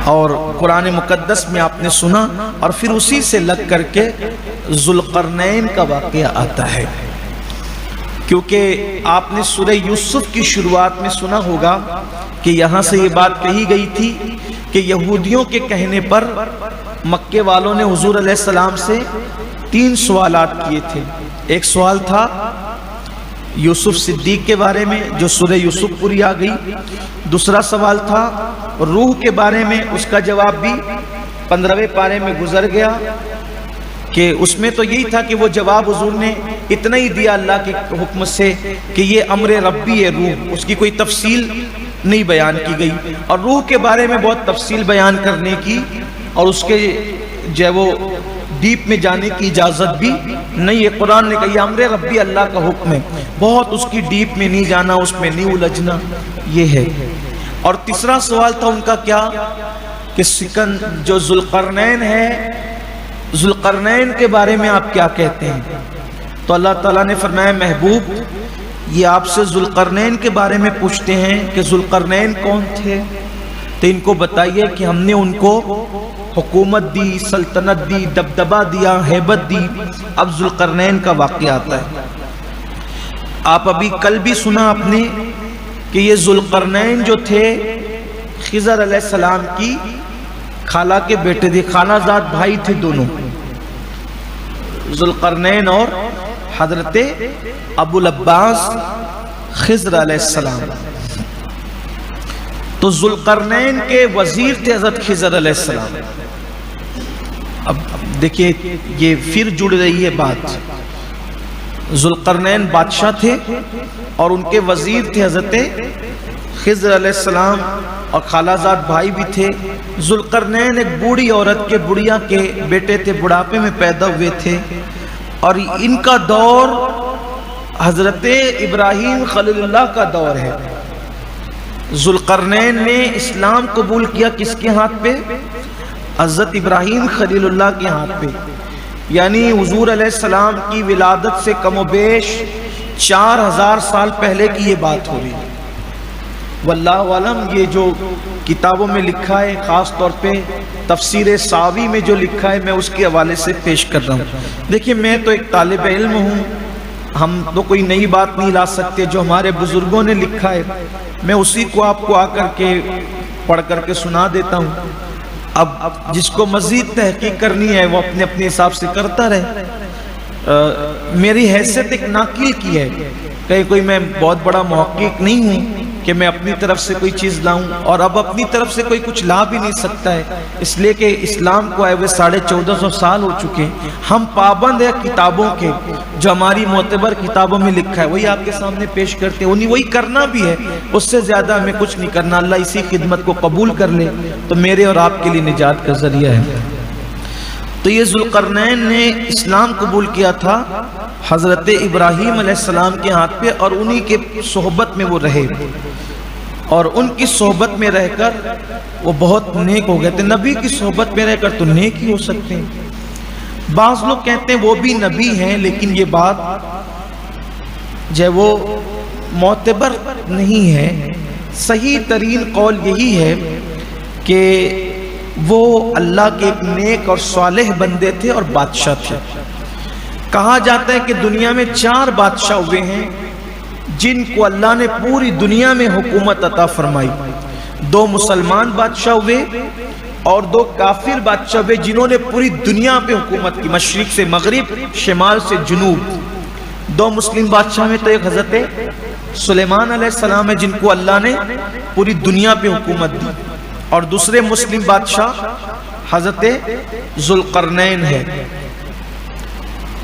اور قرآن مقدس میں آپ نے سنا، اور پھر اسی سے لگ کر کے ذوالقرنین کا واقعہ آتا ہے، کیونکہ آپ نے سورہ یوسف کی شروعات میں سنا ہوگا کہ یہاں سے یہ بات کہی گئی تھی کہ یہودیوں کے کہنے پر مکے والوں نے حضور علیہ السلام سے 3 سوالات کیے تھے۔ ایک سوال تھا یوسف صدیق کے بارے میں جو سورہ یوسف پوری آ گئی، دوسرا سوال تھا روح کے بارے میں، اس کا جواب بھی 15ویں پارے میں گزر گیا کہ اس میں تو یہی تھا کہ وہ جواب حضور نے اتنا ہی دیا اللہ کے حکم سے کہ یہ امر ربی ہے روح، اس کی کوئی تفصیل نہیں بیان کی گئی، اور روح کے بارے میں بہت تفصیل بیان کرنے کی اور اس کے جو وہ ڈیپ میں جانے کی اجازت بھی نہیں ہے۔ قرآن نے کہا یہ امر ربی اللہ کا حکم ہے، بہت اس کی ڈیپ میں نہیں جانا، اس میں نہیں الجھنا، یہ ہے۔ اور تیسرا سوال تھا ان کا کیا کہ جو ذوالقرنین ہے، ذوالقرنین کے بارے میں آپ کیا کہتے ہیں؟ تو اللہ تعالیٰ نے فرمایا محبوب یہ آپ سے ذوالقرنین کے بارے میں پوچھتے ہیں کہ ذوالقرنین کون تھے، تو ان کو بتائیے کہ ہم نے ان کو حکومت دی، سلطنت دی، دبدبہ دیا، ہیبت دی۔ اب ذوالقرنین کا واقعہ آتا ہے۔ آپ ابھی کل بھی سنا آپ نے کہ یہ ذوالقرنین جو تھے خضر علیہ السلام کی خالہ کے بیٹے تھے، خالہ زاد بھائی تھے دونوں، ذوالقرنین اور حضرت ابو العباس خضر علیہ السلام۔ تو ذوالقرنین کے وزیر تھے حضرت خضر علیہ السلام۔ اب دیکھیے یہ پھر جڑ رہی ہے بات، ذوالقرنین بادشاہ تھے اور ان کے وزیر تھے حضرت خضر علیہ السلام، اور خالہ زاد بھائی بھی تھے۔ ذوالقرنین ایک بوڑھی عورت کے بڑھیا کے بیٹے تھے، بڑھاپے میں پیدا ہوئے تھے، اور ان کا دور حضرت ابراہیم خلیل اللہ کا دور ہے۔ ذوالقرنین نے اسلام قبول کیا کس کے ہاتھ پہ؟ حضرت ابراہیم خلیل اللہ کے ہاتھ پہ، یعنی حضور علیہ السلام کی ولادت سے کم و بیش 4000 سال پہلے کی یہ بات ہو رہی ہے۔ واللہ عالم یہ جو کتابوں میں لکھا ہے، خاص طور پہ تفسیر ساوی میں جو لکھا ہے، میں اس کے حوالے سے پیش کر رہا ہوں۔ دیکھیے میں تو ایک طالب علم ہوں، ہم تو کوئی نئی بات نہیں لا سکتے، جو ہمارے بزرگوں نے لکھا ہے میں اسی کو آپ کو آ کر کے پڑھ کر کے سنا دیتا ہوں۔ اب جس کو مزید تحقیق کرنی ہے وہ اپنے اپنے حساب سے کرتا رہے۔ میری حیثیت ایک ناقل کی ہے، کہیں کوئی میں بہت بڑا محقق نہیں ہوں کہ میں اپنی طرف سے کوئی چیز لاؤں، اور اب اپنی طرف سے کوئی کچھ لا بھی نہیں سکتا ہے، اس لیے کہ اسلام کو آئے ہوئے 1450 سال ہو چکے۔ ہم پابند ہیں کتابوں کے، جو ہماری معتبر کتابوں میں لکھا ہے وہی آپ کے سامنے پیش کرتے ہیں، انہیں وہی کرنا بھی ہے، اس سے زیادہ ہمیں کچھ نہیں کرنا۔ اللہ اسی خدمت کو قبول کر لے تو میرے اور آپ کے لیے نجات کا ذریعہ ہے۔ تو یہ ذوالقرنین نے اسلام قبول کیا تھا حضرت ابراہیم علیہ السلام کے ہاتھ پہ، اور انہی کے صحبت میں وہ رہے، اور ان کی صحبت میں رہ کر وہ بہت نیک ہو گئے تھے۔ نبی کی صحبت میں رہ کر تو نیک ہی ہو سکتے ہیں۔ بعض لوگ کہتے ہیں وہ بھی نبی ہیں، لیکن یہ بات جو وہ معتبر نہیں ہے۔ صحیح ترین قول یہی ہے کہ وہ اللہ کے ایک نیک اور صالح بندے تھے اور بادشاہ تھے۔ کہا جاتا ہے کہ دنیا میں 4 بادشاہ ہوئے ہیں جن کو اللہ نے پوری دنیا میں حکومت عطا فرمائی۔ 2 مسلمان بادشاہ ہوئے اور 2 کافر بادشاہ ہوئے جنہوں نے پوری دنیا پہ حکومت کی، مشرق سے مغرب، شمال سے جنوب۔ 2 مسلم بادشاہ میں تو ایک حضرت سلیمان علیہ السلام ہے جن کو اللہ نے پوری دنیا پہ حکومت دی، اور دوسرے مسلم بادشاہ حضرت ذوالقرنین ہے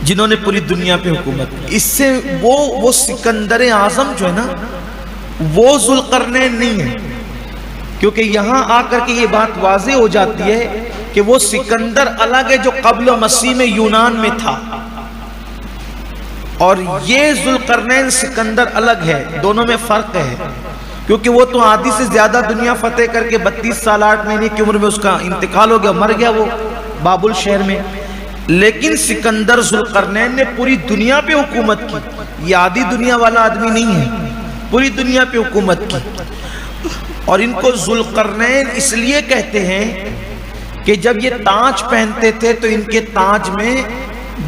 جنہوں نے پوری دنیا پہ حکومت کی۔ اس سے وہ سکندر اعظم جو ہے نا وہ ذوالقرنین نہیں ہے، کیونکہ یہاں آ کر کے یہ بات واضح ہو جاتی ہے کہ وہ سکندر الگ ہے جو قبل مسیح میں یونان میں تھا، اور یہ ذوالقرنین سکندر الگ ہے، دونوں میں فرق ہے، کیونکہ وہ تو آدھی سے زیادہ دنیا فتح کر کے 32 سال 8 مہینے کی عمر میں اس کا انتقال ہو گیا، مر گیا وہ بابل شہر میں۔ لیکن سکندر ذوالقرنین نے پوری دنیا پہ حکومت کی، یہ آدھی دنیا والا آدمی نہیں ہے، پوری دنیا پہ حکومت کی۔ اور ان کو ذوالقرنین اس لیے کہتے ہیں کہ جب یہ تاج پہنتے تھے تو ان کے تاج میں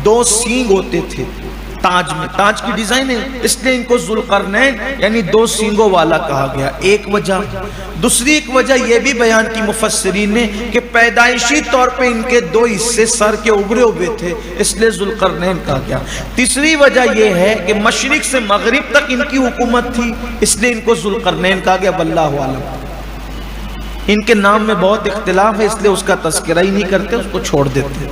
2 سینگ ہوتے تھے، تاج میں، تاج کی ڈیزائن ہے، اس لیے ان کو ذوالقرنین یعنی 2 سینگوں والا کہا گیا، ایک وجہ۔ دوسری ایک وجہ یہ بھی بیان کی مفسرین نے کہ پیدائشی طور پہ ان کے 2 حصے سر کے ابھرے ہوئے تھے، اس لیے ذوالقرنین کہا گیا۔ تیسری وجہ یہ ہے کہ مشرق سے مغرب تک ان کی حکومت تھی، اس لیے ان کو ذوالقرنین کہا گیا، واللہ اعلم۔ ان کے نام میں بہت اختلاف ہے، اس لیے اس کا تذکرہ ہی نہیں کرتے، اس کو چھوڑ دیتے۔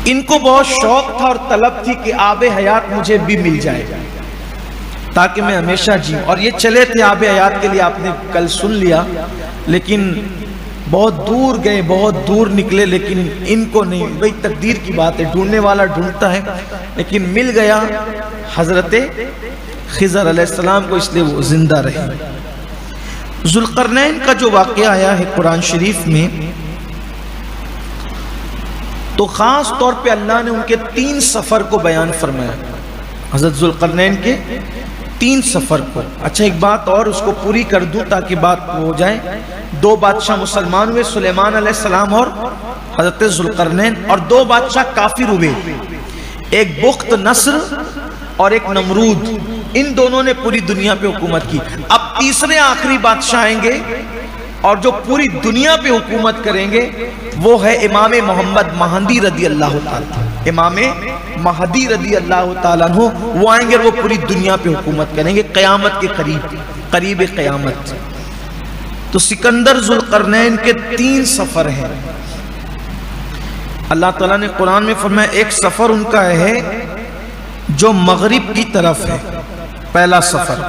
ان کو بہت شوق تھا اور طلب تھی کہ آب حیات مجھے بھی مل جائے تاکہ میں ہمیشہ جیوں، اور یہ چلے تھے آب حیات کے لیے، آپ نے کل سن لیا، لیکن بہت دور گئے، بہت دور نکلے، لیکن ان کو نہیں، بھئی تقدیر کی بات ہے، ڈھونڈنے والا ڈھونڈتا ہے، لیکن مل گیا حضرت خضر علیہ السلام کو، اس لیے وہ زندہ رہے۔ ذوالقرنین کا جو واقعہ آیا ہے قرآن شریف میں، تو خاص طور پہ اللہ نے ان کے 3 سفر کو بیان فرمایا، حضرت ذوالقرنین کے 3 سفر کو۔ اچھا ایک بات اور اس کو پوری کر دوں تاکہ بات ہو جائے۔ 2 بادشاہ مسلمان ہوئے، سلیمان علیہ السلام اور حضرت ذوالقرنین، اور 2 بادشاہ کافر ہوئے، ایک بخت نصر اور ایک نمرود، ان دونوں نے پوری دنیا پہ حکومت کی۔ اب تیسرے آخری بادشاہ آئیں گے اور جو پوری دنیا پہ حکومت کریں گے وہ ہے امام محمد مہدی رضی اللہ تعالیٰ، امام مہدی رضی اللہ تعالیٰ عنہ، وہ آئیں گے اور وہ پوری دنیا پہ حکومت کریں گے قیامت کے قریب قیامت۔ تو سکندر ذوالقرنین کے 3 سفر ہیں۔ اللہ تعالیٰ نے قرآن میں فرمایا ایک سفر ان کا ہے جو مغرب کی طرف ہے، پہلا سفر،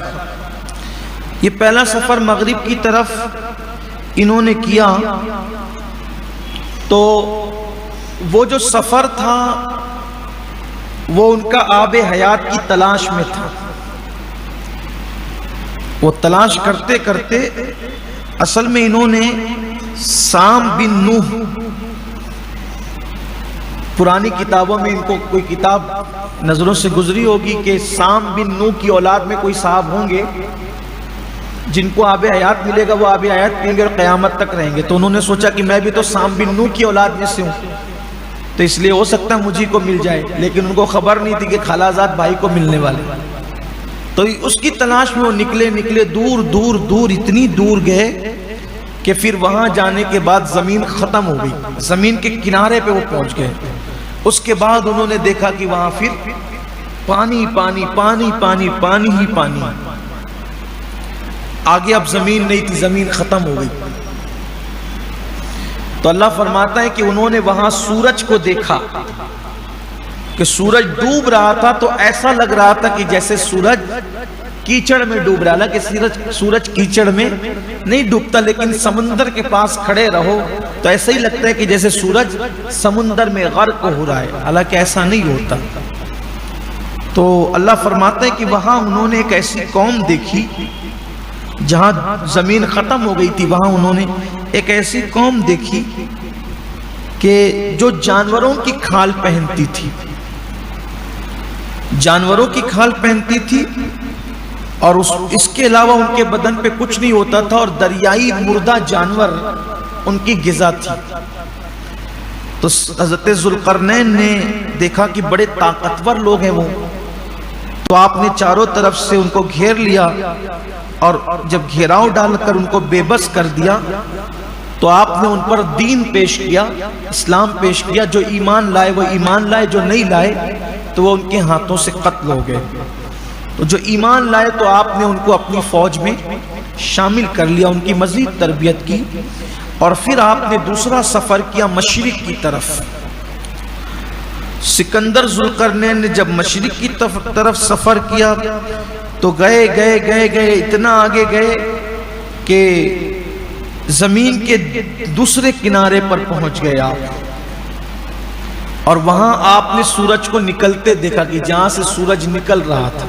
یہ پہلا سفر مغرب کی طرف انہوں نے کیا، تو وہ جو سفر تھا وہ ان کا آب حیات کی تلاش میں تھا۔ وہ تلاش کرتے کرتے اصل میں انہوں نے سام بن نوح، پرانی کتابوں میں ان کو کوئی کتاب نظروں سے گزری ہوگی کہ سام بن نوح کی اولاد میں کوئی صاحب ہوں گے جن کو آب حیات ملے گا، وہ آب حیات پئیں گے اور قیامت تک رہیں گے۔ تو انہوں نے سوچا کہ میں بھی تو سام بن نوح کی اولاد میں سے ہوں، تو اس لیے ہو سکتا ہے مجھے کو مل جائے، لیکن ان کو خبر نہیں تھی کہ خالازاد بھائی کو ملنے والے۔ تو اس کی تلاش میں وہ نکلے دور دور دور، اتنی دور گئے کہ پھر وہاں جانے کے بعد زمین ختم ہو گئی، زمین کے کنارے پہ وہ پہنچ گئے۔ اس کے بعد انہوں نے دیکھا کہ وہاں پھر پانی پانی پانی پانی پانی ہی پانی، آگے اب زمین نہیں تھی، زمین ختم ہو گئی۔ تو اللہ فرماتا ہے کہ انہوں نے وہاں سورج کو دیکھا کہ سورج ڈوب رہا تھا، تو ایسا لگ رہا تھا کہ جیسے سورج کیچڑ میں ڈوب رہا ہے، کہ سورج کیچڑ میں نہیں ڈوبتا، لیکن سمندر کے پاس کھڑے رہو تو ایسا ہی لگتا ہے کہ جیسے سورج سمندر میں غرق ہو رہا ہے، حالانکہ ایسا نہیں ہوتا۔ تو اللہ فرماتا ہے کہ وہاں انہوں نے ایک ایسی قوم دیکھی جہاں زمین ختم ہو گئی تھی، وہاں انہوں نے ایک ایسی قوم دیکھی کہ جو جانوروں کی کھال پہنتی تھی، جانوروں کی کھال پہنتی تھی، اور اس کے علاوہ ان کے بدن پہ کچھ نہیں ہوتا تھا، اور دریائی مردہ جانور ان کی غذا تھی۔ تو حضرت ذوالقرنین نے دیکھا کہ بڑے طاقتور لوگ ہیں وہ، تو آپ نے چاروں طرف سے ان کو گھیر لیا، اور جب گھیراؤ ڈال کر ان کو بے بس کر دیا تو آپ نے ان پر دین پیش کیا، اسلام پیش کیا، جو ایمان لائے وہ ایمان لائے، جو نہیں لائے تو وہ ان کے ہاتھوں سے قتل ہو گئے۔ تو جو ایمان لائے تو آپ نے ان کو اپنی فوج میں شامل کر لیا، ان کی مزید تربیت کی، اور پھر آپ نے دوسرا سفر کیا مشرق کی طرف۔ سکندر ذوالقرنین نے جب مشرق کی طرف سفر کیا تو گئے اتنا آگے گئے کہ زمین کے دوسرے کنارے پر پہنچ گئے آپ، اور وہاں آپ نے سورج کو نکلتے دیکھا کہ جہاں سے سورج نکل رہا تھا،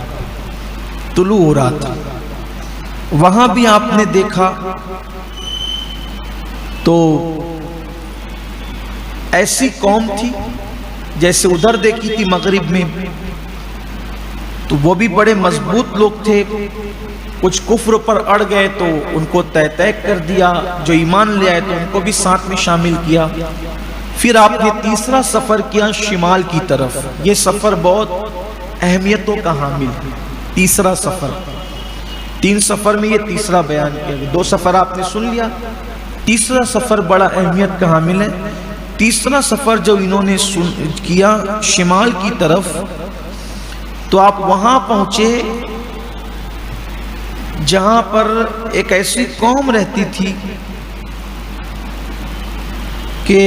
طلوع ہو رہا تھا، وہاں بھی آپ نے دیکھا تو ایسی قوم تھی جیسے ادھر دیکھی تھی مغرب میں، تو وہ بھی بڑے مضبوط لوگ تھے، کچھ کفر پر اڑ گئے تو ان کو تہ کر دیا، جو ایمان لے آئے تو ان کو بھی ساتھ میں شامل کیا۔ پھر آپ نے تیسرا سفر کیا شمال کی طرف، یہ سفر بہت اہمیتوں کا حامل ہے۔ تیسرا سفر، 3 سفر میں یہ تیسرا بیان کیا گیا، 2 سفر آپ نے سن لیا، تیسرا سفر بڑا اہمیت کا حامل ہے۔ تیسرا سفر جو انہوں نے کیا شمال کی طرف، تو آپ وہاں پہنچے جہاں پر ایک ایسی قوم رہتی تھی کہ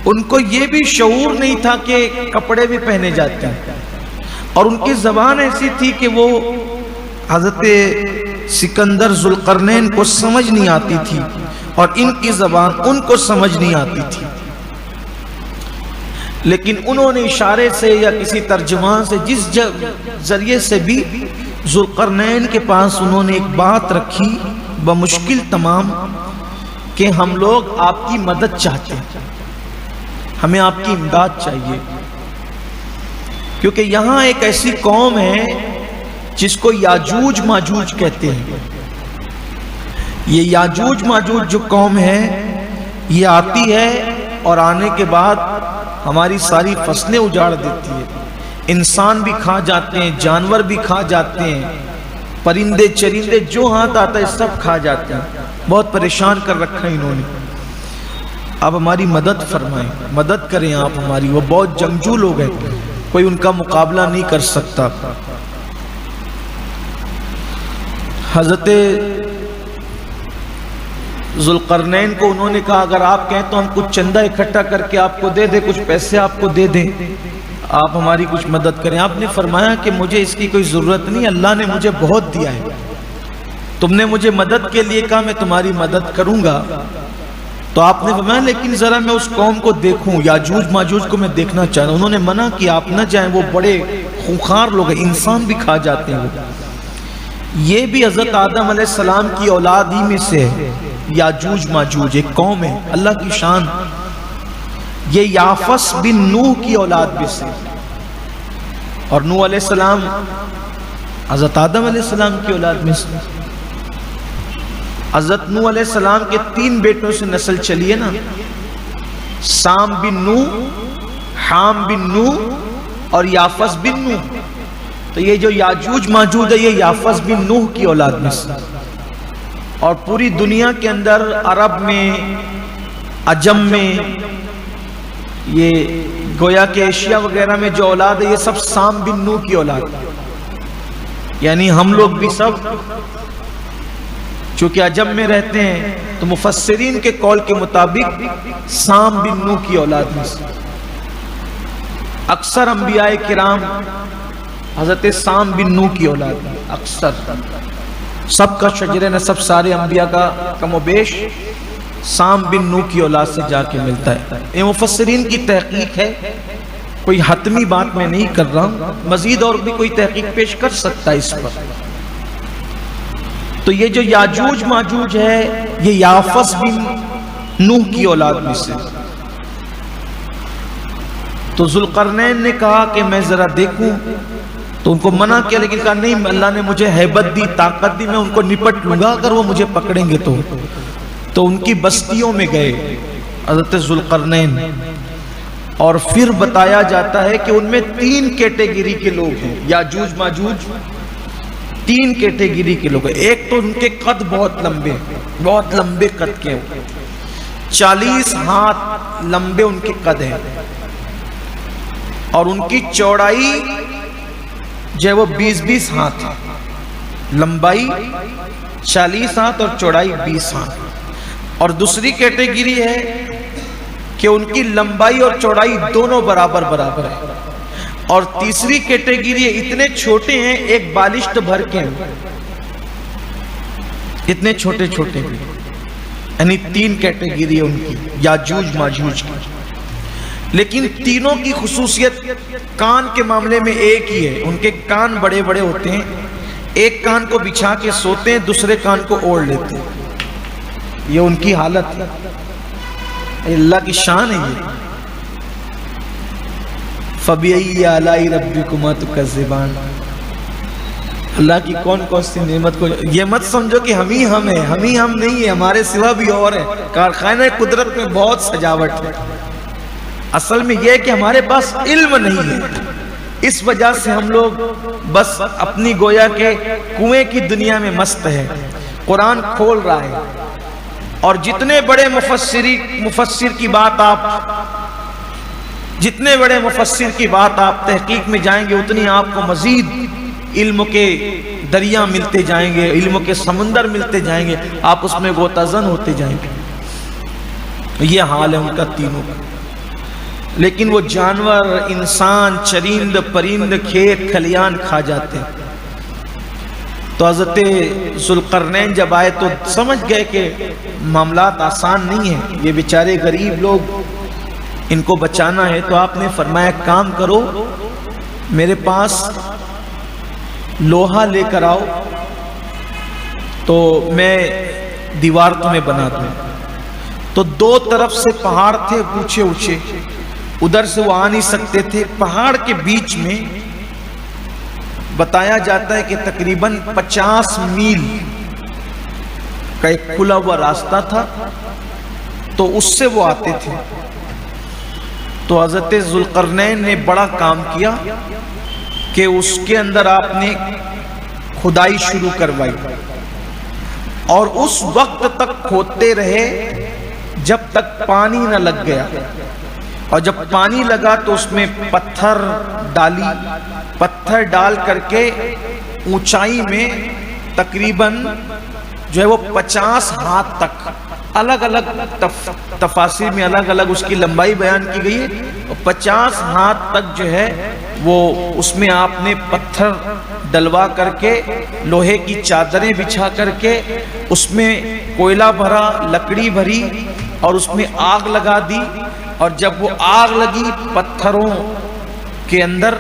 ان کو یہ بھی شعور نہیں تھا کہ کپڑے بھی پہنے جاتے ہیں، اور ان کی زبان ایسی تھی کہ وہ حضرت سکندر ذوالقرنین کو سمجھ نہیں آتی تھی، اور ان کی زبان ان کو سمجھ نہیں آتی تھی۔ لیکن انہوں نے اشارے سے یا کسی ترجمان سے، جس ذریعے سے بھی، ذوالقرنین کے پاس انہوں نے ایک بات رکھی بمشکل تمام کہ ہم لوگ آپ کی مدد چاہتے ہیں، ہمیں آپ کی امداد چاہیے، کیونکہ یہاں ایک ایسی قوم ہے جس کو یاجوج ماجوج کہتے ہیں۔ یہ یاجوج ماجوج جو قوم ہے یہ آتی ہے اور آنے کے بعد ہماری ساری فصلیں اجاڑ دیتی ہے، انسان بھی کھا جاتے ہیں، جانور بھی کھا جاتے ہیں، پرندے چرندے جو ہاتھ آتا ہے سب کھا جاتے ہیں، بہت پریشان کر رکھا ہے انہوں نے۔ آپ ہماری مدد فرمائیں، مدد کریں آپ ہماری، وہ بہت جنگجو لوگ ہیں، کوئی ان کا مقابلہ نہیں کر سکتا۔ حضرت ذوالقرنین کو انہوں نے کہا اگر آپ کہیں تو ہم کچھ چندہ اکٹھا کر کے آپ کو دے دیں، کچھ پیسے آپ کو دے دیں، آپ ہماری کچھ مدد کریں۔ آپ نے فرمایا کہ مجھے اس کی کوئی ضرورت نہیں، اللہ نے مجھے بہت دیا ہے، تم نے مجھے مدد کے لیے کہا، میں تمہاری مدد کروں گا۔ تو آپ نے فرمایا لیکن ذرا میں اس قوم کو دیکھوں، یاجوج ماجوج کو میں دیکھنا چاہتا ہوں۔ انہوں نے منع کیا آپ نہ جائیں، وہ بڑے خونخوار لوگ ہیں، انسان بھی کھا جاتے ہیں وہ۔ یہ بھی حضرت آدم علیہ السلام کی اولاد ہی میں سے ہے، یاجوج ماجوج ایک قوم ہے، اللہ کی شان۔ یہ یافس بن نوح کی اولاد میں سے، اور نوح علیہ السلام حضرت آدم علیہ السلام کی اولاد میں سے۔ حضرت نوح علیہ السلام کے 3 بیٹوں سے نسل چلی ہے نا، سام بن نوح، حام بن نوح اور یافس بن نوح۔ تو یہ جو یاجوج ماجوج ہے یہ یافس بن نوح کی اولاد میں سے، اور پوری دنیا کے اندر عرب میں، عجم میں، یہ گویا کہ ایشیا وغیرہ میں جو اولاد ہے یہ سب سام بن نوح کی اولاد ہے، یعنی ہم لوگ بھی سب چونکہ عجم میں رہتے ہیں تو مفسرین کے قول کے مطابق سام بن نوح کی اولاد میں سے۔ اکثر انبیاء کرام حضرت سام بن نوح کی اولاد ہے، اکثر سب کا شجر نسب سارے انبیاء کا کم و بیش سام بن نوح کی اولاد سے جا کے ملتا ہے۔ یہ مفسرین کی تحقیق ہے، کوئی حتمی بات میں نہیں کر رہا ہوں، مزید اور بھی کوئی تحقیق پیش کر سکتا ہے اس پر۔ تو یہ جو یاجوج ماجوج ہے یہ یافس بن نوح کی اولاد میں سے۔ تو ذوالقرنین نے کہا کہ میں ذرا دیکھوں، تو ان کو منع کیا، لیکن کہا نہیں، اللہ نے مجھے ہیبت دی، طاقت دی، میں ان کو نپٹ لوں گا اگر وہ مجھے پکڑیں گے تو ان کی بستیوں میں گئے حضرت ذوالقرنین، اور پھر بتایا جاتا ہے کہ ان میں 3 کیٹیگری کے لوگ ہیں، یاجوج ماجوج 3 کیٹیگری کے لوگ ہیں۔ ایک تو ان کے قد بہت لمبے قد کے، 40 ہاتھ لمبے ان کے قد ہیں، اور ان کی چوڑائی جو ہے وہ 20 ہاتھ، لمبائی 40 ہاتھ اور چوڑائی 20 ہاتھ۔ اور دوسری کیٹیگری ہے کہ ان کی لمبائی اور چوڑائی دونوں برابر ہے، اور تیسری کیٹیگری اتنے چھوٹے ہیں ایک بالشت بھر کے ہیں، اتنے چھوٹے بھی، یعنی 3 کیٹیگری ہے ان کی یاجوج ماجوج کی۔ لیکن تینوں کی خصوصیت کان کے معاملے میں ایک ہی ہے، ان کے کان بڑے ہوتے ہیں، ایک کان کو بچھا کے سوتے ہیں، دوسرے کان کو اوڑھ لیتے ہیں، یہ ان کی حالت ہے، اللہ کی شان ہے یہ۔ فَبِأَيِّ آلَاءِ رَبِّكُمَا تُكَذِّبَانِ۔ اللہ کی کون کون سی نعمت کو، یہ مت سمجھو کہ ہم ہی ہم ہیں، ہم ہی ہم نہیں ہیں، ہمارے سوا بھی اور ہیں۔ کارخانہ قدرت میں بہت سجاوٹ ہے، اصل میں یہ ہے کہ ہمارے پاس علم نہیں ہے، اس وجہ سے ہم لوگ بس اپنی گویا کے کنویں کی دنیا میں مست ہے۔ قرآن کھول رہا ہے، اور جتنے بڑے مفسر کی بات آپ تحقیق میں جائیں گے، اتنی آپ کو مزید علم کے دریا ملتے جائیں گے، علم کے سمندر ملتے جائیں گے، آپ اس میں غوطہ-زن ہوتے جائیں گے۔ یہ حال ہے ان کا تینوں کا۔ لیکن وہ جانور، انسان، چرند، پرند، کھیت کھلیان کھا جاتے ہیں۔ تو حضرت ذوالقرنین جب آئے تو سمجھ گئے کہ معاملات آسان نہیں ہیں، یہ بیچارے غریب لوگ، ان کو بچانا ہے۔ تو آپ نے فرمایا کام کرو، میرے پاس لوہا لے کر آؤ تو میں دیوار تمہیں بنا دوں۔ تو دو طرف سے پہاڑ تھے اونچے اونچے، ادھر سے وہ آ نہیں سکتے تھے۔ پہاڑ کے بیچ میں بتایا جاتا ہے کہ تقریباً 50 میل کا ایک کھلا ہوا راستہ تھا، تو اس سے وہ آتے تھے۔ تو حضرت ذوالقرنین نے بڑا کام کیا کہ اس کے اندر آپ نے کھدائی شروع کروائی، اور اس وقت تک کھودتے رہے جب تک پانی نہ لگ گیا، اور جب پانی لگا تو اس میں پتھر ڈالی، پتھر ڈال کر کے اونچائی میں تقریباً جو ہے وہ 50 ہاتھ تک، الگ الگ تفاسیر میں الگ الگ اس کی لمبائی بیان کی گئی ہے، 50 ہاتھ تک جو ہے وہ اس میں آپ نے پتھر ڈلوا کر کے، لوہے کی چادریں بچھا کر کے، اس میں کوئلہ بھرا، لکڑی بھری، اور اس میں آگ لگا دی۔ اور جب وہ آگ لگی پتھروں کے اندر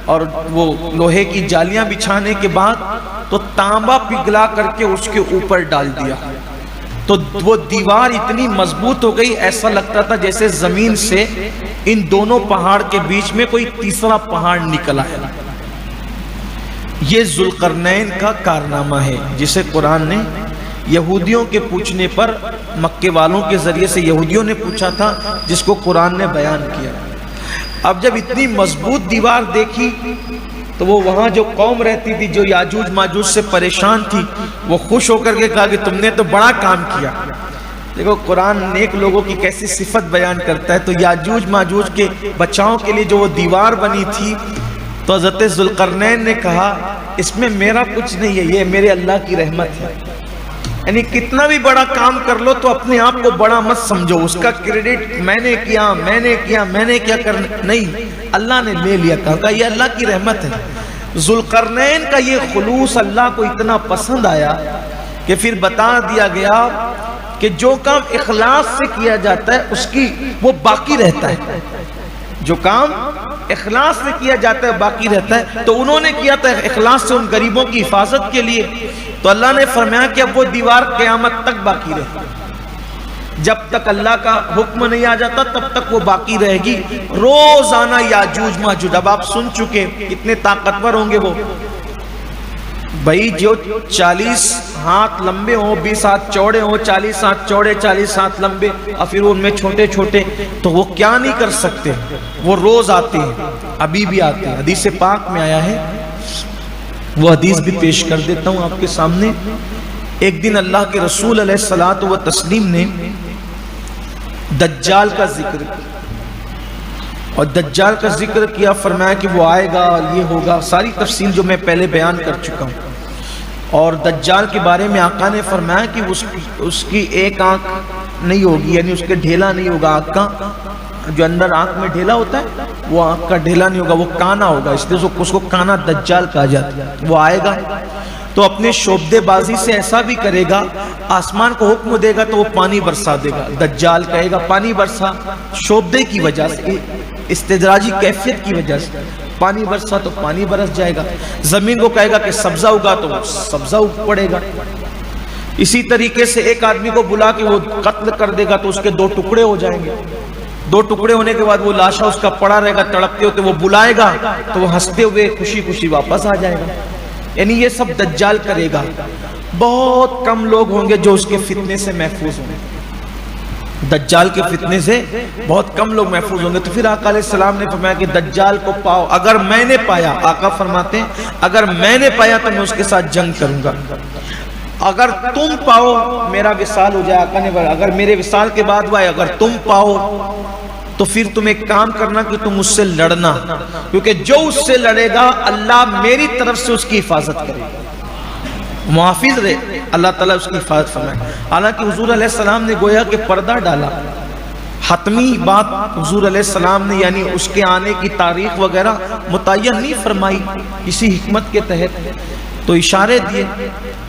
اور وہ لوہے کی جالیاں بچھانے کے بعد، تو تانبا پگھلا کر کے اس کے اوپر ڈال دیا، تو وہ دیوار اتنی مضبوط ہو گئی، ایسا لگتا تھا جیسے زمین سے ان دونوں پہاڑ کے بیچ میں کوئی تیسرا پہاڑ نکل آیا۔ یہ ذوالقرنین کا کارنامہ ہے، جسے قرآن نے یہودیوں کے پوچھنے پر، مکے والوں کے ذریعے سے یہودیوں نے پوچھا تھا، جس کو قرآن نے بیان کیا۔ اب جب اتنی مضبوط دیوار دیکھی تو وہ وہاں جو قوم رہتی تھی، جو یاجوج ماجوج سے پریشان تھی، وہ خوش ہو کر کے کہا کہ تم نے تو بڑا کام کیا۔ دیکھو قرآن نیک لوگوں کی کیسی صفت بیان کرتا ہے۔ تو یاجوج ماجوج کے بچاؤ کے لیے جو وہ دیوار بنی تھی، تو حضرت ذوالقرنین نے کہا اس میں میرا کچھ نہیں ہے، یہ میرے اللہ کی رحمت ہے۔ یعنی کتنا بھی بڑا کام کر لو تو اپنے آپ کو بڑا مت سمجھو، اس کا کریڈٹ میں نے کیا کرنا نہیں، اللہ نے لے لیا، کہا یہ اللہ کی رحمت ہے۔ ذوالقرنین کا یہ خلوص اللہ کو اتنا پسند آیا کہ پھر بتا دیا گیا کہ جو کام اخلاص سے کیا جاتا ہے اس کی وہ باقی رہتا ہے، جو کام اخلاص سے کیا جاتا ہے باقی رہتا ہے۔ تو انہوں نے کیا تھا اخلاص سے ان غریبوں کی حفاظت کے لیے، تو اللہ نے فرمایا کہ اب وہ دیوار قیامت تک باقی رہے، جب تک اللہ کا حکم نہیں آ جاتا تب تک وہ باقی رہے گی۔ روزانہ یاجوج ماجوج، اب آپ سن چکے کتنے طاقتور ہوں گے وہ بھائی، جو 40 ہاتھ لمبے ہوں، 20 ہاتھ چوڑے ہوں، 40 ہاتھ چوڑے، 40 ہاتھ لمبے، اور پھر ان میں چھوٹے چھوٹے، تو وہ کیا نہیں کر سکتے، وہ روز آتے ہیں، ابھی بھی آتے ہیں۔ حدیث پاک میں آیا ہے، وہ حدیث بھی پیش کر دیتا ہوں آپ کے سامنے۔ ایک دن اللہ کے رسول علیہ الصلوۃ والتسلیم نے دجال کا ذکر کیا، اور دجال کا ذکر کیا، فرمایا کہ وہ آئے گا، یہ ہوگا، ساری تفصیل جو میں پہلے بیان کر چکا ہوں۔ اور دجال کے بارے میں آقا نے فرمایا کہ اس کی ایک آنکھ نہیں ہوگی، یعنی اس کے ڈھیلا نہیں ہوگا آنکھ کا، جو اندر آنکھ میں ڈھیلا ہوتا ہے وہ آنکھ کا ڈھیلا نہیں ہوگا، وہ کانا ہوگا، اس لیے اس کو کانا دجال کہا جاتا ہے۔ وہ آئے گا تو اپنے شعبدے بازی سے ایسا بھی کرے گا، آسمان کو حکم دے گا تو وہ پانی برسا دے گا۔ دجال کہے گا پانی برسا، شعبدے کی وجہ سے، استدراجی کیفیت کی وجہ سے پانی برسا تو پانی برس جائے گا۔ زمین کو کہے گا کہ سبزہ اگا تو سبزہ اگ پڑے گا۔ اسی طریقے سے ایک آدمی کو بلا کے وہ قتل کر دے گا تو اس کے 2 ٹکڑے ہو جائیں گے۔ دو ٹکڑے ہونے کے بعد وہ لاشا اس کا پڑا رہے گا تڑپتے ہوتے، وہ بلائے گا تو وہ ہنستے ہوئے خوشی خوشی واپس آ جائے گا. یعنی یہ سب دجال کرے گا. بہت کم لوگ ہوں گے جو اس کے فتنے سے محفوظ ہوں گے. دجال کے فتنے سے بہت کم لوگ محفوظ ہوں گے. تو پھر آقا علیہ السلام نے فرمایا کہ دجال کو پاؤ، اگر میں نے پایا، آقا فرماتے ہیں اگر میں نے پایا تو میں اس کے ساتھ جنگ کروں گا. اگر تم پاؤ میرا وصال ہو جائے، آقا نے فرمایا اگر میرے وصال کے بعد وہ اگر تم پاؤ تو پھر تم ایک کام کرنا کہ تم اس سے لڑنا، کیونکہ جو اس سے لڑے گا اللہ میری طرف سے اس کی حفاظت کرے گا، محافظ رہے، اللہ تعالیٰ اس کی حفاظت فرمائے. حالانکہ حضور علیہ السلام نے گویا کہ پردہ ڈالا، حتمی بات حضور علیہ السلام نے یعنی اس کے آنے کی تاریخ وغیرہ متعین نہیں فرمائی کسی حکمت کے تحت، تو اشارے دیے.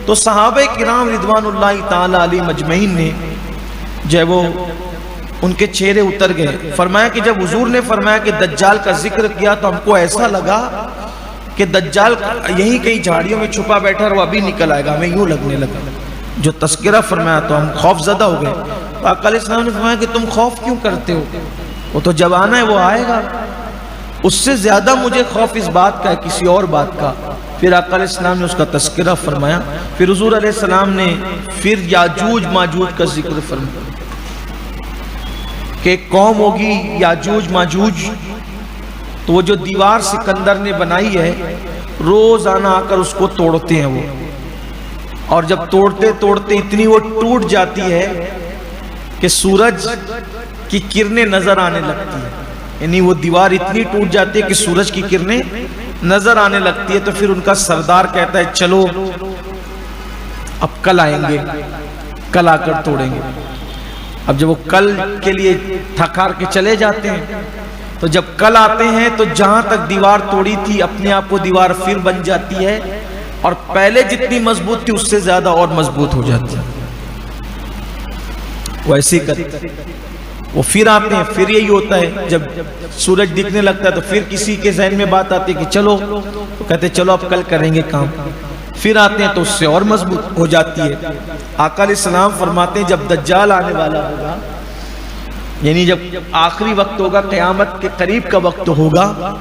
تو صحابہ کرام رضوان اللہ تعالی علیہ مجمعین نے جب وہ ان کے چہرے اتر گئے، فرمایا کہ جب حضور نے فرمایا کہ دجال کا ذکر کیا تو ہم کو ایسا لگا کہ دجال یہیں کہیں جھاڑیوں میں چھپا بیٹھا اور وہ ابھی نکل آئے گا، ہمیں یوں لگنے لگا. جو تذکرہ فرمایا تو ہم خوف زدہ ہو گئے. آقا علیہ السلام نے فرمایا کہ تم خوف کیوں کرتے ہو، وہ تو جب آنا ہے وہ آئے گا. اس سے زیادہ مجھے خوف اس بات کا ہے کسی اور بات کا. پھر آقا علیہ السلام نے اس کا تذکرہ فرمایا. پھر حضور علیہ السلام نے پھر یاجوج ماجوج کا ذکر فرمایا کہ ایک قوم ہوگی یاجوج ماجوج، تو وہ جو دیوار سکندر نے بنائی ہے روزانہ آ کر اس کو توڑتے ہیں وہ، اور جب توڑتے توڑتے اتنی وہ ٹوٹ جاتی ہے کہ سورج کی کرنیں نظر آنے لگتی ہیں. یعنی وہ دیوار اتنی ٹوٹ جاتی ہے کہ سورج کی کرنیں نظر آنے لگتی ہے. تو پھر ان کا سردار کہتا ہے چلو اب کل آئیں گے، کل آ کر توڑیں گے. اب جب وہ کل کے لیے تھکار کے چلے جاتے ہیں تو جب کل آتے ہیں تو جہاں تک دیوار توڑی تھی اپنے آپ کو دیوار پھر بن جاتی ہے، اور پہلے جتنی مضبوط تھی اس سے زیادہ اور مضبوط ہو جاتی ہے. وہ ایسی کرتے وہ پھر آتے ہیں. پھر یہی ہوتا ہے جب سورج دکھنے لگتا ہے تو پھر کسی کے ذہن میں بات آتی ہے کہ چلو، تو کہتے چلو اب کل کریں گے کام. پھر آتے ہیں تو اس سے اور مضبوط ہو جاتی ہے. آقا علیہ السلام فرماتے ہیں جب دجال آنے والا ہوگا، یعنی جب آخری وقت ہوگا، قیامت کے قریب کا وقت ہوگا،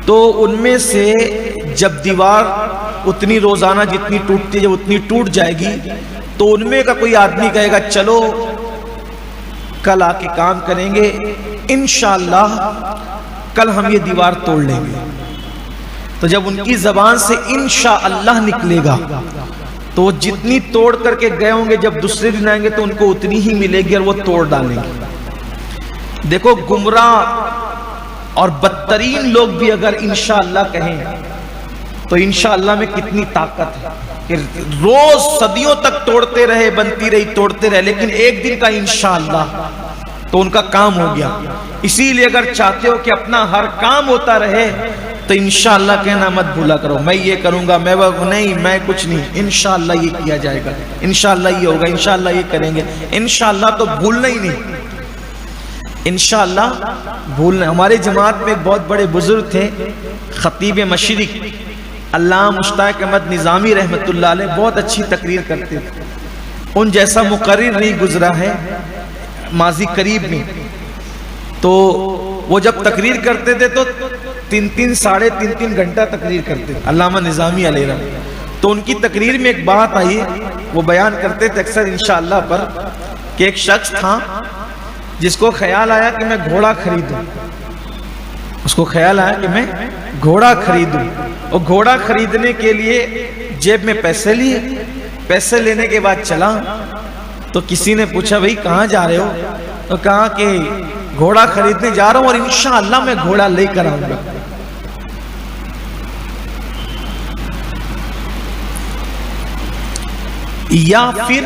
تو ان میں سے جب دیوار اتنی روزانہ جتنی ٹوٹتی ہے جب اتنی ٹوٹ جائے گی تو ان میں کا کوئی آدمی کہے گا چلو کل آ کے کام کریں گے، انشاءاللہ کل ہم یہ دیوار توڑ لیں گے. تو جب ان کی زبان سے انشاءاللہ نکلے گا تو وہ جتنی توڑ کر کے گئے ہوں گے جب دوسرے دن آئیں گے تو ان کو اتنی ہی ملے گی اور وہ توڑ ڈالیں گے. دیکھو گمراہ اور بدترین لوگ بھی اگر انشاءاللہ کہیں تو انشاءاللہ میں کتنی طاقت ہے کہ روز صدیوں تک توڑتے رہے، بنتی رہی، توڑتے رہے، لیکن ایک دن کا انشاءاللہ تو ان کا کام ہو گیا. اسی لیے اگر چاہتے ہو کہ اپنا ہر کام ہوتا رہے تو انشاءاللہ کہنا مت بھولا کرو، میں یہ کروں گا، میں وہ نہیں، میں کچھ نہیں، انشاءاللہ یہ کیا جائے گا، انشاءاللہ یہ ہوگا، انشاءاللہ یہ کریں گے. انشاءاللہ تو بھولنا ہی نہیں، انشاءاللہ بھولنا. ہمارے جماعت میں ایک بہت بڑے بزرگ تھے، خطیب مشرق علامہ مشتاق احمد نظامی رحمت اللہ علیہ، بہت اچھی تقریر کرتے تھے. ان جیسا مقرر نہیں گزرا ہے ماضی قریب میں. تو وہ جب تقریر کرتے تھے تو 3.5 گھنٹہ تقریر کرتے تھے علامہ نظامی علیہ رحمۃ. تو ان کی تقریر میں ایک بات آئی، وہ بیان کرتے تھے اکثر انشاءاللہ پر، کہ ایک شخص تھا جس کو خیال آیا کہ میں گھوڑا خریدوں. اس کو خیال آیا کہ میں گھوڑا خریدوں. اور گھوڑا خریدنے کے لیے جیب میں پیسے لیے. پیسے لینے کے بعد چلا تو کسی نے پوچھا بھائی کہاں جا رہے ہو؟ تو کہا کہ گھوڑا خریدنے جا رہا ہوں اور انشاءاللہ میں گھوڑا لے کر آؤں گا. یا پھر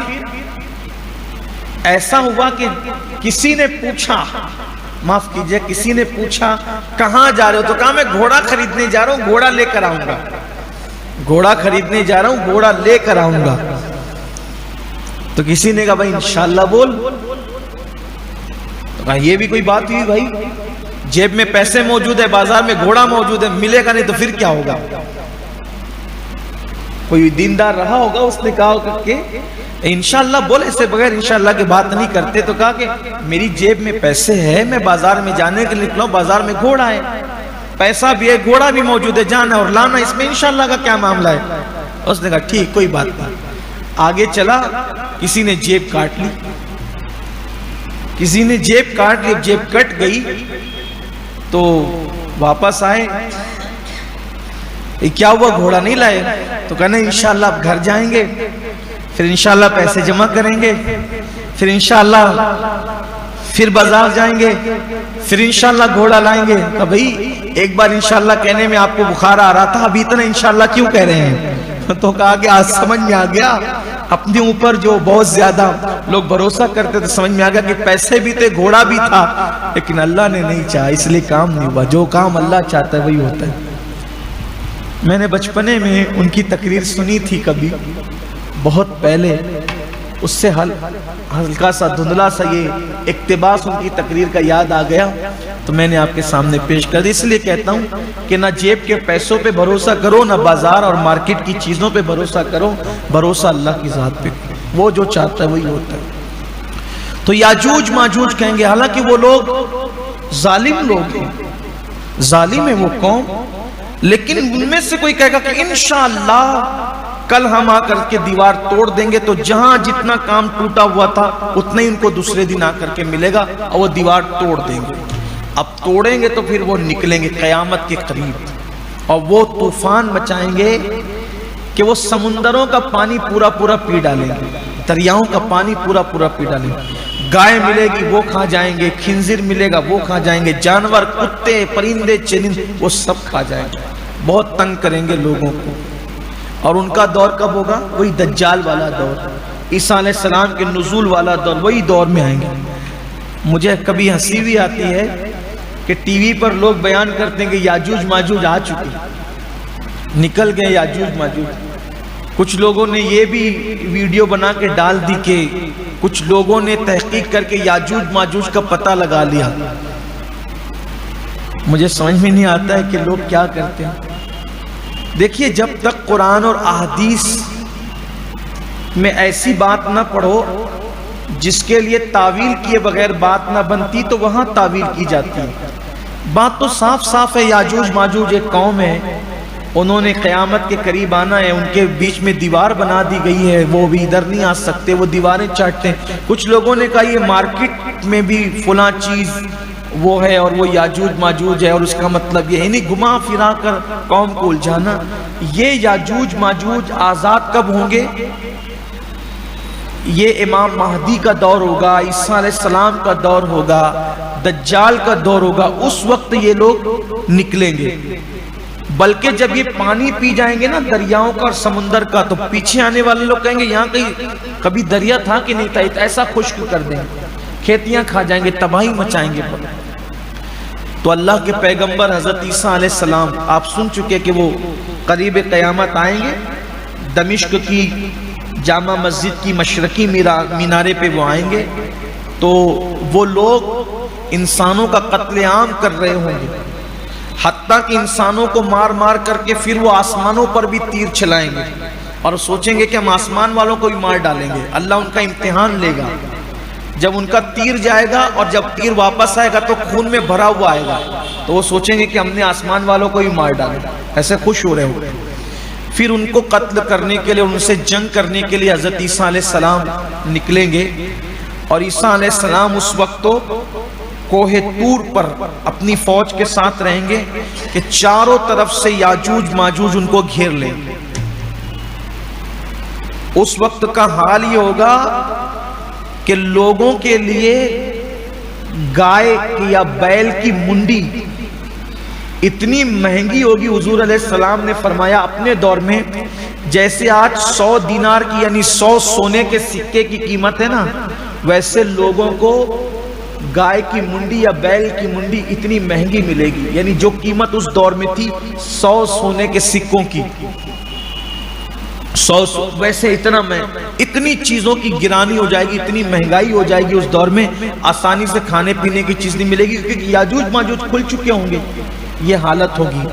ایسا ہوا کہ کسی نے پوچھا، معاف کیجئے، کسی نے پوچھا کہاں جا رہے ہو؟ تو کہا میں گھوڑا خریدنے جا رہا ہوں، گھوڑا لے کر آؤں گا. گھوڑا خریدنے جا رہا ہوں، گھوڑا لے کر آؤں گا. تو کسی نے کہا بھائی انشاءاللہ بول. تو کہا یہ بھی کوئی بات ہوئی بھائی، جیب میں پیسے موجود ہے، بازار میں گھوڑا موجود ہے، ملے گا نہیں تو پھر کیا ہوگا؟ کوئی دیندار رہا ہوگا، اس نے کہا کہ انشاءاللہ بولے سے بغیر انشاءاللہ کی بات نہیں کرتے، تو کہا کہ میری جیب میں پیسے ہیں، میں بازار میں جانے کے لیے نکلا ہوں، بازار میں گھوڑا ہے، پیسہ بھی ہے، گھوڑا بھی موجود ہے، جانا اور لانا، اس میں انشاءاللہ کا کیا معاملہ ہے؟ اس نے کہا ٹھیک، کوئی بات نہیں۔ آگے چلا، کسی نے جیب کاٹ لی، کسی نے جیب کاٹ لی، جیب کٹ گئی تو واپس آئے، کیا ہوا گھوڑا نہیں لائے؟ تو کہنا انشاءاللہ اب گھر جائیں گے، پھر انشاءاللہ پیسے جمع کریں گے، پھر انشاءاللہ پھر بازار جائیں گے، پھر انشاءاللہ گھوڑا لائیں گے۔ تو بھئی ایک بار انشاءاللہ کہنے میں آپ کو بخار آ رہا تھا، ابھی اتنا انشاءاللہ کیوں کہہ رہے ہیں؟ تو کہا کہ آج سمجھ میں آ گیا، اپنے اوپر جو بہت زیادہ لوگ بھروسہ کرتے تھے، سمجھ میں آ گیا کہ پیسے بھی تھے، گھوڑا بھی تھا، لیکن اللہ نے نہیں چاہا، اس لیے کام نہیں ہوا۔ جو کام اللہ چاہتا ہے وہی ہوتا ہے۔ میں نے بچپنے میں ان کی تقریر سنی تھی کبھی، بہت پہلے، اس سے ہلکا سا دھندلا سا یہ اقتباس ان کی تقریر کا یاد آ گیا، تو میں نے آپ کے سامنے پیش کر دی۔ اس لیے کہتا ہوں کہ نہ جیب کے پیسوں پہ بھروسہ کرو، نہ بازار اور مارکیٹ کی چیزوں پہ بھروسہ کرو، بھروسہ اللہ کی ذات پہ کرو، وہ جو چاہتا ہے وہی ہوتا ہے۔ تو یاجوج ماجوج کہیں گے، حالانکہ وہ لوگ ظالم لوگ ہیں، ظالم ہے وہ قوم، لیکن ان میں سے کوئی کہے گا کہ انشاءاللہ کل ہم آ کر کے دیوار توڑ دیں گے، تو جہاں جتنا کام ٹوٹا ہوا تھا اتنا ہی ان کو دوسرے دن آ کر کے ملے گا، اور وہ دیوار توڑ دیں گے۔ اب توڑیں گے تو پھر وہ نکلیں گے قیامت کے قریب، اور وہ طوفان مچائیں گے کہ وہ سمندروں کا پانی پورا پورا پی ڈالیں گے، دریاؤں کا پانی پورا پورا پی ڈالیں گے۔ گائے ملے گی وہ کھا جائیں گے، خنزیر ملے گا وہ کھا جائیں گے، جانور، کتے، پرندے، چرندے وہ سب کھا جائیں گے، بہت تنگ کریں گے لوگوں کو۔ اور ان کا دور کب ہوگا؟ وہی دجال والا دور، عیسیٰ علیہ السلام کے نزول والا دور، وہی دور میں آئیں گے۔ مجھے کبھی ہنسی بھی آتی ہے کہ ٹی وی پر لوگ بیان کرتے ہیں کہ یاجوج ماجوج آ چکی، نکل گئے یاجوج ماجوج۔ کچھ لوگوں نے یہ بھی ویڈیو بنا کے ڈال دی کہ کچھ لوگوں نے تحقیق کر کے یاجوج ماجوج کا پتہ لگا لیا۔ مجھے سمجھ میں نہیں آتا ہے کہ لوگ کیا کرتے ہیں۔ دیکھیے، جب تک قرآن اور احادیث میں ایسی بات نہ پڑھو جس کے لیے تعویل کیے بغیر بات نہ بنتی، تو وہاں تعویل کی جاتی ہے۔ بات تو صاف صاف ہے، یاجوج ماجوج ایک قوم ہے، انہوں نے قیامت کے قریب آنا ہے، ان کے بیچ میں دیوار بنا دی گئی ہے، وہ بھی ادھر نہیں آ سکتے، وہ دیواریں چاٹتے ہیں۔ کچھ لوگوں نے کہا یہ مارکیٹ میں بھی فلاں چیز وہ ہے اور وہ یاجوج ماجوج ہے، اور اس کا مطلب یہ نہیں گھما پھرا کر قوم کو الجھانا۔ یہ یاجوج ماجوج آزاد کب ہوں گے؟ یہ امام مہدی کا دور ہوگا، عیسیٰ علیہ السلام کا دور ہوگا، دجال کا دور ہوگا، اس وقت یہ لوگ نکلیں گے۔ بلکہ جب یہ پانی پی جائیں گے نا دریاؤں کا اور سمندر کا، تو پیچھے آنے والے لوگ کہیں گے یہاں کہیں کبھی دریا تھا کہ نہیں تھا، ایسا خشک کر دیں گے، کھیتیاں کھا جائیں گے، تباہی مچائیں گے۔ تو اللہ کے پیغمبر حضرت عیسیٰ علیہ السلام آپ سن چکے کہ وہ قریب قیامت آئیں گے، دمشق کی جامع مسجد کی مشرقی مینارے پہ وہ آئیں گے، تو وہ لوگ انسانوں کا قتل عام کر رہے ہوں گے، حتیٰ کہ انسانوں کو مار مار کر کے پھر وہ آسمانوں پر بھی تیر چلائیں گے اور سوچیں گے کہ ہم آسمان والوں کو بھی مار ڈالیں گے۔ اللہ ان کا امتحان لے گا، جب ان کا تیر جائے گا اور جب تیر واپس آئے گا تو خون میں بھرا ہوا آئے گا، تو وہ سوچیں گے کہ ہم نے آسمان والوں کو بھی مار ڈالا، ایسے خوش ہو رہے ہوں گے۔ پھر ان کو قتل کرنے کے لیے، ان سے جنگ کرنے کے لیے حضرت عیسیٰ علیہ السلام نکلیں گے، اور عیسیٰ علیہ السلام اس وقت تو کوہ طور پر اپنی فوج کے ساتھ رہیں گے کہ چاروں طرف سے یاجوج ماجوج ان کو گھیر لیں۔ اس وقت کا حال یہ ہوگا کہ لوگوں کے لیے گائے یا بیل کی منڈی اتنی مہنگی ہوگی، حضور علیہ السلام نے فرمایا اپنے دور میں جیسے آج 100 دینار کی یعنی 100 سونے کے سکے کی قیمت ہے نا، ویسے لوگوں کو گائے کی منڈی یا بیل کی منڈی اتنی مہنگی ملے گی، یعنی جو قیمت اس دور میں تھی 100 سونے کے سکوں کی، 100 ویسے اتنی چیزوں کی گرانی ہو جائے گی، اتنی مہنگائی ہو جائے گی اس دور میں، آسانی سے کھانے پینے کی چیز نہیں ملے گی، کیونکہ یاجوج ماجوج کھل چکے ہوں گے، یہ حالت ہوگی۔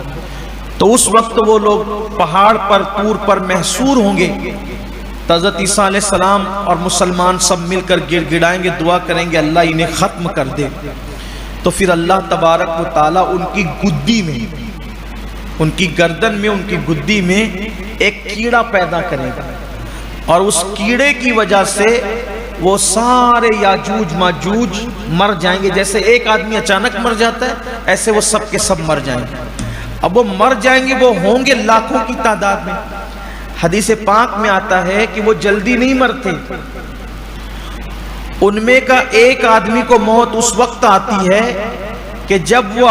تو اس وقت وہ لوگ پہاڑ پر طور پر محصور ہوں گے، تو حضرت عیسیٰ علیہ السلام اور مسلمان سب مل کر گڑ گڑائیں گے، دعا کریں گے اللہ انہیں ختم کر دے۔ تو پھر اللہ تبارک و تعالیٰ ان کی گدی میں، ان کی گردن میں، ان کی گدی میں ایک کیڑا پیدا کرے گا، اور اس کیڑے کی وجہ سے وہ سارے یاجوج ماجوج مر جائیں گے۔ جیسے ایک آدمی اچانک مر جاتا ہے، ایسے وہ سب کے سب مر جائیں گے۔ اب وہ مر جائیں گے، وہ ہوں گے لاکھوں کی تعداد میں۔ حدیث پاک میں آتا ہے کہ وہ جلدی نہیں مرتے، ان میں کا ایک آدمی کو موت اس وقت آتی ہے کہ جب وہ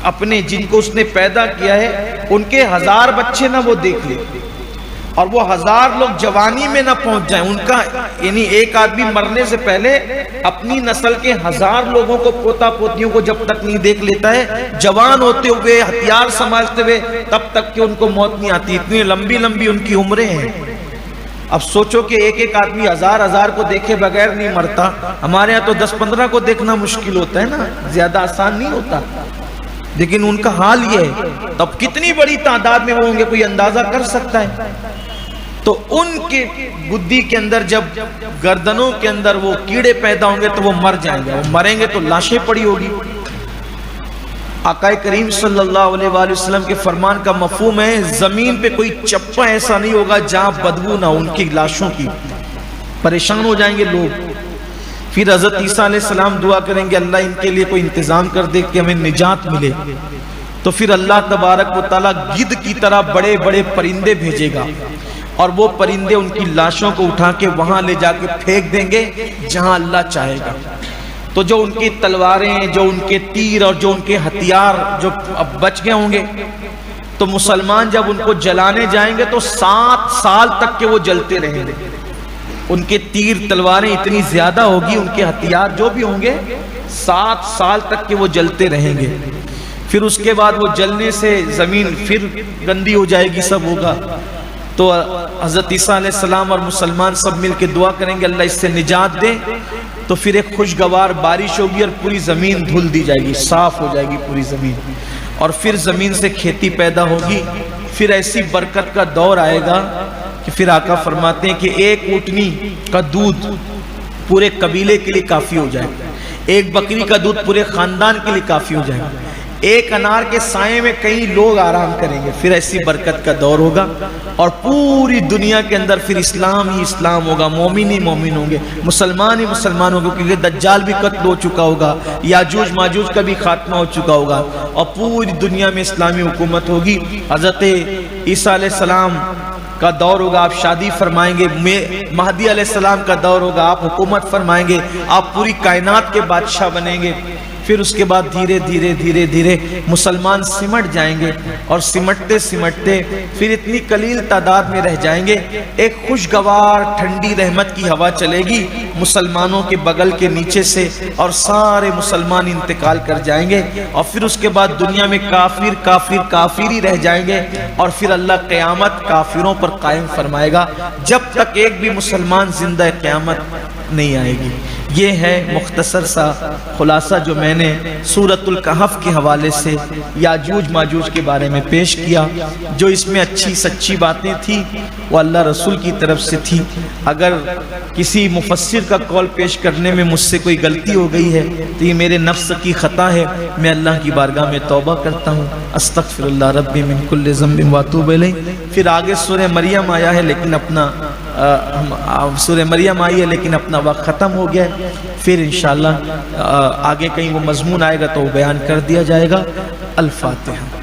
اپنے جن کو اس نے پیدا کیا ہے ان کے 1000 بچے نہ وہ دیکھ لے، اور وہ 1000 لوگ جوانی میں نہ پہنچ جائیں۔ ان کا یعنی ایک آدمی مرنے سے پہلے اپنی نسل کے 1000 لوگوں کو، پوتا پوتیوں کو جب تک نہیں دیکھ لیتا ہے، جوان ہوتے ہوئے، ہتھیار سنبھالتے ہوئے، تب تک کہ ان کو موت نہیں آتی۔ اتنی لمبی لمبی ان کی عمریں ہیں۔ اب سوچو کہ ایک ایک آدمی 1000 کو دیکھے بغیر نہیں مرتا۔ ہمارے ہاں تو 10-15 کو دیکھنا مشکل ہوتا ہے نا، زیادہ آسان نہیں ہوتا، لیکن ان کا حال یہ ہے۔ تب کتنی بڑی تعداد میں وہ ہوں گے، کوئی اندازہ کر سکتا ہے؟ تو ان کے گدی کے اندر جب گردنوں کے اندر وہ کیڑے پیدا ہوں گے تو وہ مر جائیں گے۔ وہ مریں گے تو لاشیں پڑی ہوگی۔ آقا کریم صلی اللہ علیہ وآلہ وسلم کے فرمان کا مفہوم ہے، زمین پہ کوئی چپا ایسا نہیں ہوگا جہاں بدبو نہ ہو ان کی لاشوں کی۔ پریشان ہو جائیں گے لوگ۔ پھر حضرت عیسیٰ علیہ السلام دعا کریں گے اللہ ان کے لیے کوئی انتظام کر دے کہ ہمیں نجات ملے۔ تو پھر اللہ تبارک و تعالیٰ گدھ کی طرح بڑے بڑے پرندے بھیجے گا، اور وہ پرندے ان کی لاشوں کو اٹھا کے وہاں لے جا کے پھینک دیں گے جہاں اللہ چاہے گا۔ تو جو ان کی تلواریں، جو ان کے تیر اور جو ان کے ہتھیار جو اب بچ گئے ہوں گے، تو مسلمان جب ان کو جلانے جائیں گے تو 7 سال تک کے وہ جلتے رہیں گے۔ ان کے تیر تلواریں اتنی زیادہ ہوگی، ان کے ہتھیار جو بھی ہوں گے 7 سال تک کے وہ جلتے رہیں گے۔ پھر اس کے بعد وہ جلنے سے زمین پھر گندی ہو جائے گی، سب ہوگا۔ تو حضرت عیسیٰ علیہ السلام اور مسلمان سب مل کے دعا کریں گے اللہ اس سے نجات دے۔ تو پھر ایک خوشگوار بارش ہوگی اور پوری زمین دھل دی جائے گی، صاف ہو جائے گی پوری زمین، اور پھر زمین سے کھیتی پیدا ہوگی۔ پھر ایسی برکت کا دور آئے گا کہ پھر آقا فرماتے ہیں کہ ایک اونٹنی کا دودھ پورے قبیلے کے لیے کافی ہو جائے گا، ایک بکری کا دودھ پورے خاندان کے لیے کافی ہو جائے گا، ایک انار کے سائے میں کئی لوگ آرام کریں گے۔ پھر ایسی برکت کا دور ہوگا، اور پوری دنیا کے اندر پھر اسلام ہی اسلام ہوگا، مومن ہی مومن ہوں گے، مسلمان ہی مسلمان ہوں گے، کیونکہ دجال بھی قتل ہو چکا ہوگا، یاجوج ماجوج کا بھی خاتمہ ہو چکا ہوگا، اور پوری دنیا میں اسلامی حکومت ہوگی۔ حضرت عیسیٰ علیہ السلام کا دور ہوگا، آپ شادی فرمائیں گے، مہدی علیہ السلام کا دور ہوگا، آپ حکومت فرمائیں گے، آپ پوری کائنات کے بادشاہ بنیں گے۔ پھر اس کے بعد دھیرے دھیرے دھیرے دھیرے مسلمان سمٹ جائیں گے، اور سمٹتے سمٹتے پھر اتنی قلیل تعداد میں رہ جائیں گے، ایک خوشگوار ٹھنڈی رحمت کی ہوا چلے گی مسلمانوں کے بغل کے نیچے سے، اور سارے مسلمان انتقال کر جائیں گے، اور پھر اس کے بعد دنیا میں کافر کافر کافر ہی رہ جائیں گے، اور پھر اللہ قیامت کافروں پر قائم فرمائے گا جب تک ایک بھی مسلمان زندہ قیامت نہیں آئے گی۔ یہ ہے مختصر سا خلاصہ جو میں نے سورۃ الکہف کے حوالے سے یاجوج ماجوج کے بارے میں پیش کیا۔ جو اس میں اچھی سچی باتیں تھیں وہ اللہ رسول کی طرف سے تھی۔ اگر کسی مفسر کا قول پیش کرنے میں مجھ سے کوئی غلطی ہو گئی ہے تو یہ میرے نفس کی خطا ہے، میں اللہ کی بارگاہ میں توبہ کرتا ہوں، استغفر اللہ ربی من کل ذنب واتوب الیہ۔ پھر آگے سورہ مریم آیا ہے، لیکن سورہ مریم آئی ہے لیکن اپنا وقت ختم ہو گیا ہے۔ پھر انشاءاللہ آگے کہیں وہ مضمون آئے گا تو وہ بیان کر دیا جائے گا۔ الفاتحہ۔